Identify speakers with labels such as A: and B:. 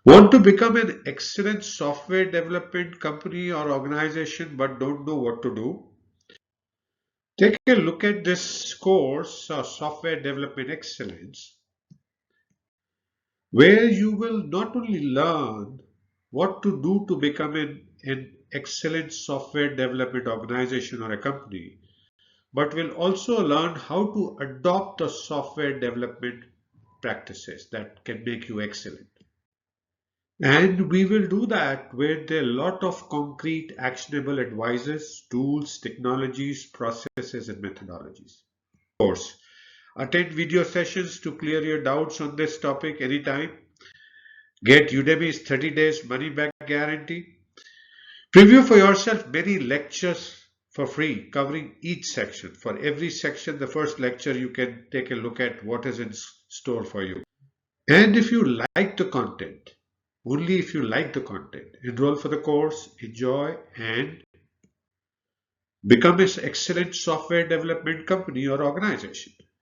A: Want to become an excellent software development company or organization but don't know what to do? Take a look at this course, Software Development Excellence, where you will not only learn what to do to become an excellent software development organization or a company, but will also learn how to adopt the software development practices that can make you excellent. And we will do that with a lot of concrete actionable advices, tools, technologies, processes, and methodologies. Of course, attend video sessions to clear your doubts on this topic anytime. Get Udemy's 30 days money back guarantee. Preview for yourself many lectures for free covering each section. For every section, the first lecture, you can take a look at what is in store for you. And if you like the content, only if you like the content, enroll for the course, enjoy, and become an excellent software development company or organization.